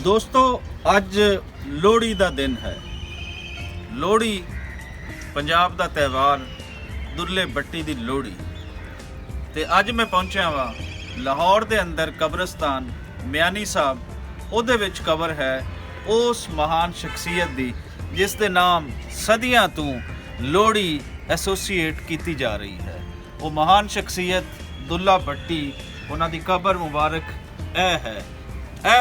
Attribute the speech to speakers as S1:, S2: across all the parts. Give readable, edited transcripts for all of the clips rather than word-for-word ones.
S1: ਦੋਸਤੋ ਅੱਜ ਲੋਹੜੀ ਦਾ ਦਿਨ ਹੈ। ਲੋਹੜੀ ਪੰਜਾਬ ਦਾ ਤਿਉਹਾਰ ਦੁੱਲੇ ਬੱਟੀ ਦੀ ਲੋਹੜੀ। ਤੇ ਅੱਜ ਮੈਂ ਪਹੁੰਚਿਆ ਵਾਂ ਲਾਹੌਰ ਦੇ ਅੰਦਰ ਕਬਰਸਤਾਨ ਮਿਆਨੀ ਸਾਹਿਬ। ਉਹਦੇ ਵਿੱਚ ਕਬਰ ਹੈ ਉਸ ਮਹਾਨ ਸ਼ਖਸੀਅਤ ਦੀ ਜਿਸ ਦੇ ਨਾਮ ਸਦੀਆਂ ਤੋਂ ਲੋਹੜੀ ਐਸੋਸੀਏਟ ਕੀਤੀ ਜਾ ਰਹੀ ਹੈ। ਉਹ ਮਹਾਨ ਸ਼ਖਸੀਅਤ ਦੁੱਲਾ ਬੱਟੀ, ਉਹਨਾਂ ਦੀ ਕਬਰ ਮੁਬਾਰਕ ਇਹ ਹੈ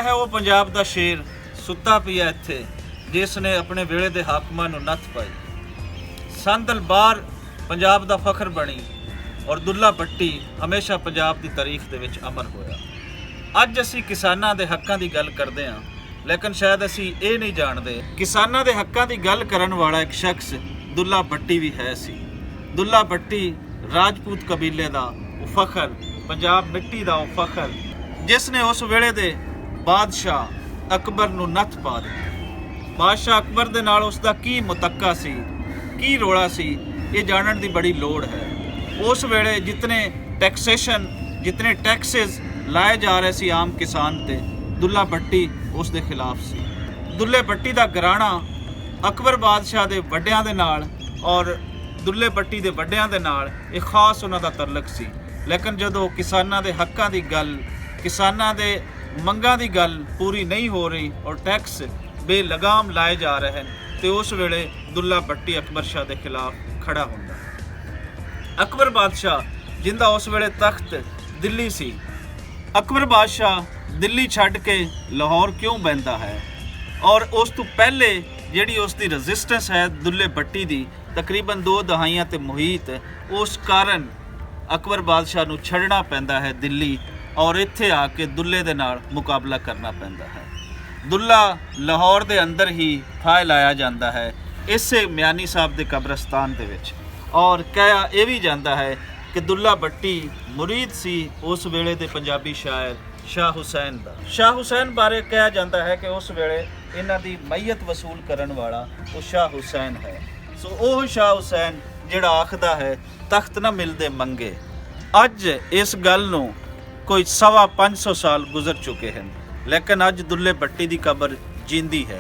S1: ਉਹ ਪੰਜਾਬ ਦਾ ਸ਼ੇਰ ਸੁੱਤਾ ਪਿਆ ਇੱਥੇ, ਜਿਸ ਨੇ ਆਪਣੇ ਵੇਲੇ ਦੇ ਹਾਕਮਾਂ ਨੂੰ ਨੱਥ ਪਾਈ। ਸੰਦਲਬਾਰ ਪੰਜਾਬ ਦਾ ਫਖਰ ਬਣੀ ਔਰ ਦੁੱਲਾ ਬੱਟੀ ਹਮੇਸ਼ਾ ਪੰਜਾਬ ਦੀ ਤਾਰੀਖ ਦੇ ਵਿੱਚ ਅਮਰ ਹੋਇਆ। ਅੱਜ ਅਸੀਂ ਕਿਸਾਨਾਂ ਦੇ ਹੱਕਾਂ ਦੀ ਗੱਲ ਕਰਦੇ ਹਾਂ, ਲੇਕਿਨ ਸ਼ਾਇਦ ਅਸੀਂ ਇਹ ਨਹੀਂ ਜਾਣਦੇ ਕਿਸਾਨਾਂ ਦੇ ਹੱਕਾਂ ਦੀ ਗੱਲ ਕਰਨ ਵਾਲਾ ਇੱਕ ਸ਼ਖਸ ਦੁੱਲਾ ਬੱਟੀ ਵੀ ਹੈ ਸੀ। ਦੁੱਲਾ ਬੱਟੀ ਰਾਜਪੂਤ ਕਬੀਲੇ ਦਾ ਉਹ ਫਖਰ, ਪੰਜਾਬ ਮਿੱਟੀ ਦਾ ਉਹ ਫਖਰ, ਜਿਸ ਨੇ ਉਸ ਵੇਲੇ ਦੇ ਬਾਦਸ਼ਾਹ ਅਕਬਰ ਨੂੰ ਨੱਥ ਪਾ ਦਿੱਤੀ। ਬਾਦਸ਼ਾਹ ਅਕਬਰ ਦੇ ਨਾਲ ਉਸ ਦਾ ਕੀ ਮੁਤੱਕਾ ਸੀ, ਕੀ ਰੋਲਾ ਸੀ, ਇਹ ਜਾਣਨ ਦੀ ਬੜੀ ਲੋੜ ਹੈ। ਉਸ ਵੇਲੇ ਜਿਤਨੇ ਟੈਕਸਿਸ ਲਾਏ ਜਾ ਰਹੇ ਸੀ ਆਮ ਕਿਸਾਨ ਤੇ, ਦੁੱਲਾ ਬੱਟੀ ਉਸ ਦੇ ਖਿਲਾਫ ਸੀ। ਦੁੱਲੇ ਬੱਟੀ ਦਾ ਘਰਾਣਾ ਅਕਬਰ ਬਾਦਸ਼ਾਹ ਦੇ ਵੱਡਿਆਂ ਦੇ ਨਾਲ ਔਰ ਦੁੱਲੇ ਬੱਟੀ ਦੇ ਵੱਡਿਆਂ ਦੇ ਨਾਲ ਇਹ ਖਾਸ ਉਹਨਾਂ ਦਾ ਤਾਲੁਕ ਸੀ। ਲੇਕਿਨ ਜਦੋਂ ਕਿਸਾਨਾਂ ਦੇ ਹੱਕਾਂ ਦੀ ਗੱਲ, ਕਿਸਾਨਾਂ ਦੇ ਮੰਗਾਂ ਦੀ ਗੱਲ ਪੂਰੀ ਨਹੀਂ ਹੋ ਰਹੀ ਔਰ ਟੈਕਸ ਬੇਲਗਾਮ ਲਾਏ ਜਾ ਰਹੇ ਹਨ, ਤੇ ਉਸ ਵੇਲੇ ਦੁੱਲਾ ਬੱਟੀ ਅਕਬਰ ਸ਼ਾਹ ਦੇ ਖਿਲਾਫ ਖੜਾ ਹੁੰਦਾ। ਅਕਬਰ ਬਾਦਸ਼ਾਹ ਜਿੰਦਾ ਉਸ ਵੇਲੇ ਤਖਤ ਦਿੱਲੀ ਸੀ। ਅਕਬਰ ਬਾਦਸ਼ਾਹ ਦਿੱਲੀ ਛੱਡ ਕੇ ਲਾਹੌਰ ਕਿਉਂ ਬਹਿੰਦਾ ਹੈ? ਔਰ ਉਸ ਤੋਂ ਪਹਿਲੇ ਜਿਹੜੀ ਉਸ ਦੀ ਰੈਜ਼ਿਸਟੈਂਸ ਹੈ ਦੁੱਲੇ ਬੱਟੀ ਦੀ, ਤਕਰੀਬਨ 2 ਦਹਾਈਆਂ ਤੇ ਮੁਹੀਤ, ਉਸ ਕਾਰਨ ਅਕਬਰ ਬਾਦਸ਼ਾਹ ਨੂੰ ਛੱਡਣਾ ਪੈਂਦਾ ਹੈ ਦਿੱਲੀ ਔਰ ਇੱਥੇ ਆ ਕੇ ਦੁੱਲੇ ਦੇ ਨਾਲ ਮੁਕਾਬਲਾ ਕਰਨਾ ਪੈਂਦਾ ਹੈ। ਦੁੱਲਾ ਲਾਹੌਰ ਦੇ ਅੰਦਰ ਹੀ ਫਾਹ ਲਾਇਆ ਜਾਂਦਾ ਹੈ ਇਸੇ ਮਿਆਨੀ ਸਾਹਿਬ ਦੇ ਕਬਰਸਤਾਨ ਦੇ ਵਿੱਚ। ਔਰ ਕਿਹਾ ਇਹ ਵੀ ਜਾਂਦਾ ਹੈ ਕਿ ਦੁੱਲਾ ਬੱਟੀ ਮੁਰੀਦ ਸੀ ਉਸ ਵੇਲੇ ਦੇ ਪੰਜਾਬੀ ਸ਼ਾਇਰ ਸ਼ਾਹ ਹੁਸੈਨ ਦਾ। ਸ਼ਾਹ ਹੁਸੈਨ ਬਾਰੇ ਕਿਹਾ ਜਾਂਦਾ ਹੈ ਕਿ ਉਸ ਵੇਲੇ ਇਹਨਾਂ ਦੀ ਮਈਅਤ ਵਸੂਲ ਕਰਨ ਵਾਲਾ ਉਹ ਸ਼ਾਹ ਹੁਸੈਨ ਹੈ। ਸੋ ਉਹ ਸ਼ਾਹ ਹੁਸੈਨ ਜਿਹੜਾ ਆਖਦਾ ਹੈ ਤਖਤ ਨਾ ਮਿਲਦੇ ਮੰਗੇ। ਅੱਜ ਇਸ ਗੱਲ ਨੂੰ ਕੋਈ 550 ਸਾਲ ਗੁਜ਼ਰ ਚੁੱਕੇ ਹਨ, ਲੇਕਿਨ ਅੱਜ ਦੁੱਲੇ ਬੱਟੀ ਦੀ ਕਬਰ ਜਿੰਦੀ ਹੈ।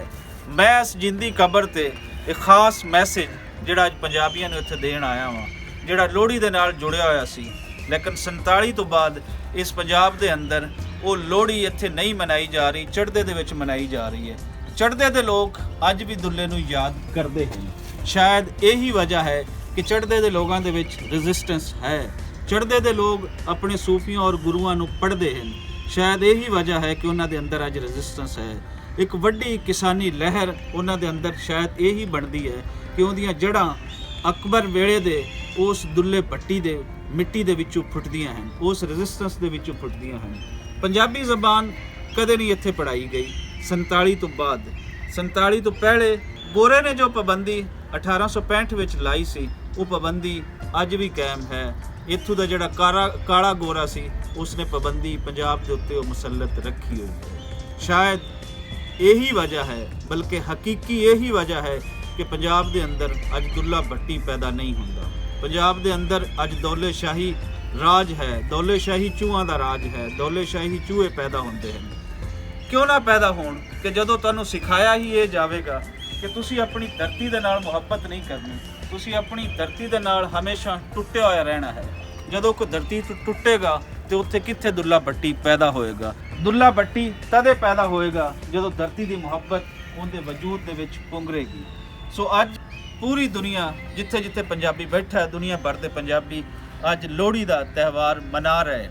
S1: ਮੈਂ ਇਸ ਜਿੰਦੀ ਕਬਰ ਤੇ ਇੱਕ ਖਾਸ ਮੈਸੇਜ ਜਿਹੜਾ ਅੱਜ ਪੰਜਾਬੀਆਂ ਨੂੰ ਇੱਥੇ ਦੇਣ ਆਇਆ ਵਾਂ, ਜਿਹੜਾ ਲੋਹੜੀ ਦੇ ਨਾਲ ਜੁੜਿਆ ਹੋਇਆ ਸੀ। ਲੇਕਿਨ 47 ਤੋਂ ਬਾਅਦ ਇਸ ਪੰਜਾਬ ਦੇ ਅੰਦਰ ਉਹ ਲੋਹੜੀ ਇੱਥੇ ਨਹੀਂ ਮਨਾਈ ਜਾ ਰਹੀ, ਚੜ੍ਹਦੇ ਦੇ ਵਿੱਚ ਮਨਾਈ ਜਾ ਰਹੀ ਹੈ। ਚੜ੍ਹਦੇ ਦੇ ਲੋਕ ਅੱਜ ਵੀ ਦੁੱਲੇ ਨੂੰ ਯਾਦ ਕਰਦੇ ਹਨ। ਸ਼ਾਇਦ ਇਹੀ ਵਜ੍ਹਾ ਹੈ ਕਿ ਚੜ੍ਹਦੇ ਦੇ ਲੋਕਾਂ ਦੇ ਵਿੱਚ ਰੈਜ਼ਿਸਟੈਂਸ ਹੈ। ਚੜ੍ਹਦੇ ਦੇ ਲੋਕ ਆਪਣੇ ਸੂਫੀਆਂ ਔਰ ਗੁਰੂਆਂ ਨੂੰ ਪੜ੍ਹਦੇ ਹਨ। ਸ਼ਾਇਦ ਇਹੀ ਵਜ੍ਹਾ ਹੈ ਕਿ ਉਹਨਾਂ ਦੇ ਅੰਦਰ ਅੱਜ ਰੈਜ਼ਿਸਟੈਂਸ ਹੈ। ਇੱਕ ਵੱਡੀ ਕਿਸਾਨੀ ਲਹਿਰ ਉਹਨਾਂ ਦੇ ਅੰਦਰ ਸ਼ਾਇਦ ਇਹੀ ਬਣਦੀ ਹੈ ਕਿ ਉਹਦੀਆਂ ਜੜ੍ਹਾਂ ਅਕਬਰ ਵੇਲੇ ਦੇ ਉਸ ਦੁੱਲੇ ਬੱਟੀ ਦੇ ਮਿੱਟੀ ਦੇ ਵਿੱਚੋਂ ਫੁੱਟਦੀਆਂ ਹਨ, ਉਸ ਰੈਜ਼ਿਸਟੈਂਸ ਦੇ ਵਿੱਚੋਂ ਫੁੱਟਦੀਆਂ ਹਨ। ਪੰਜਾਬੀ ਜ਼ਬਾਨ ਕਦੇ ਨਹੀਂ ਇੱਥੇ ਪੜ੍ਹਾਈ ਗਈ 47 ਤੋਂ ਬਾਅਦ। 47 ਤੋਂ ਪਹਿਲੇ ਗੋਰੇ ਨੇ ਜੋ ਪਾਬੰਦੀ 1865 ਵਿੱਚ ਲਾਈ ਸੀ, ਉਹ ਪਾਬੰਦੀ ਅੱਜ ਵੀ ਕਾਇਮ ਹੈ। ਇੱਥੋਂ ਦਾ ਜਿਹੜਾ ਕਾਲਾ ਗੋਰਾ ਸੀ ਉਸਨੇ ਪਾਬੰਦੀ ਪੰਜਾਬ ਦੇ ਉੱਤੇ ਉਹ ਮੁਸੱਲਤ ਰੱਖੀ ਹੋਈ ਹੈ। ਸ਼ਾਇਦ ਇਹੀ ਵਜ੍ਹਾ ਹੈ, ਬਲਕਿ ਹਕੀਕੀ ਇਹੀ ਵਜ੍ਹਾ ਹੈ ਕਿ ਪੰਜਾਬ ਦੇ ਅੰਦਰ ਅੱਜ ਦੁੱਲਾ ਬੱਟੀ ਪੈਦਾ ਨਹੀਂ ਹੁੰਦਾ। ਪੰਜਾਬ ਦੇ ਅੰਦਰ ਅੱਜ ਦੌਲੇ ਸ਼ਾਹੀ ਰਾਜ ਹੈ, ਦੌਲੇ ਸ਼ਾਹੀ ਚੂਹਾਂ ਦਾ ਰਾਜ ਹੈ, ਦੌਲੇ ਸ਼ਾਹੀ ਚੂਹੇ ਪੈਦਾ ਹੁੰਦੇ ਹਨ। ਕਿਉਂ ਨਾ ਪੈਦਾ ਹੋਣ ਕਿ ਜਦੋਂ ਤੁਹਾਨੂੰ ਸਿਖਾਇਆ ਹੀ ਇਹ ਜਾਵੇਗਾ ਕਿ ਤੁਸੀਂ ਆਪਣੀ ਧਰਤੀ ਦੇ ਨਾਲ ਮੁਹੱਬਤ ਨਹੀਂ ਕਰਨੀ, ਤੁਸੀਂ ਆਪਣੀ ਧਰਤੀ ਦੇ ਨਾਲ ਹਮੇਸ਼ਾ ਟੁੱਟਿਆ ਹੋਇਆ ਰਹਿਣਾ ਹੈ। ਜਦੋਂ ਕੋਈ ਧਰਤੀ ਟੁੱਟੇਗਾ ਤੇ ਉੱਥੇ ਕਿੱਥੇ ਦੁੱਲਾ ਬੱਟੀ ਪੈਦਾ ਹੋਏਗਾ? ਦੁੱਲਾ ਬੱਟੀ ਤਦੇ ਪੈਦਾ ਹੋਏਗਾ ਜਦੋਂ ਧਰਤੀ ਦੀ ਮੁਹੱਬਤ ਉਹਦੇ ਵਜੂਦ ਦੇ ਵਿੱਚ ਪੁੰਗਰੇਗੀ। ਸੋ ਅੱਜ ਪੂਰੀ ਦੁਨੀਆ ਜਿੱਥੇ ਜਿੱਥੇ ਪੰਜਾਬੀ ਬੈਠਾ ਹੈ, ਦੁਨੀਆ ਭਰ ਦੇ ਪੰਜਾਬੀ ਅੱਜ ਲੋਹੜੀ ਦਾ ਤਿਉਹਾਰ ਮਨਾ ਰਹੇ।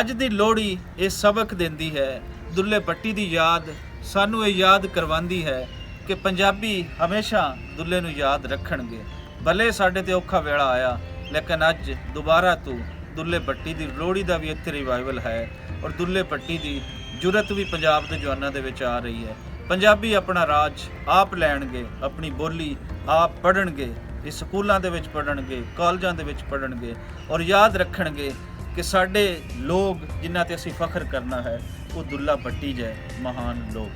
S1: ਅੱਜ ਦੀ ਲੋਹੜੀ ਇਹ ਸਬਕ ਦਿੰਦੀ ਹੈ, ਦੁੱਲੇ ਬੱਟੀ ਦੀ ਯਾਦ ਸਾਨੂੰ ਇਹ ਯਾਦ ਕਰਵਾਉਂਦੀ ਹੈ ਕਿ ਪੰਜਾਬੀ ਹਮੇਸ਼ਾ ਦੁੱਲੇ ਨੂੰ ਯਾਦ ਰੱਖਣਗੇ। ਭਲੇ ਸਾਡੇ ਤੇ ਔਖਾ ਵੇਲਾ ਆਇਆ, ਲੇਕਿਨ ਅੱਜ ਦੁਬਾਰਾ ਤੋਂ ਦੁੱਲੇ ਬੱਟੀ ਦੀ ਲੋਹੜੀ ਦਾ ਵੀ ਇੱਥੇ ਰਿਵਾਈਵਲ ਹੈ ਔਰ ਦੁੱਲੇ ਬੱਟੀ ਦੀ ਜੁਰਤ ਵੀ ਪੰਜਾਬ ਦੇ ਜਵਾਨਾਂ ਦੇ ਵਿੱਚ ਆ ਰਹੀ ਹੈ। ਪੰਜਾਬੀ ਆਪਣਾ ਰਾਜ ਆਪ ਲੈਣਗੇ, ਆਪਣੀ ਬੋਲੀ ਆਪ ਪੜ੍ਹਨਗੇ, ਇਸ ਸਕੂਲਾਂ ਦੇ ਵਿੱਚ ਪੜ੍ਹਨਗੇ, ਕਾਲਜਾਂ ਦੇ ਵਿੱਚ ਪੜ੍ਹਨਗੇ ਔਰ ਯਾਦ ਰੱਖਣਗੇ ਕਿ ਸਾਡੇ ਲੋਕ ਜਿਨ੍ਹਾਂ ਤੇ ਅਸੀਂ ਫਖਰ ਕਰਨਾ ਹੈ ਉਹ ਦੁੱਲਾ ਬੱਟੀ ਜਿਹੇ ਮਹਾਨ ਲੋਕ।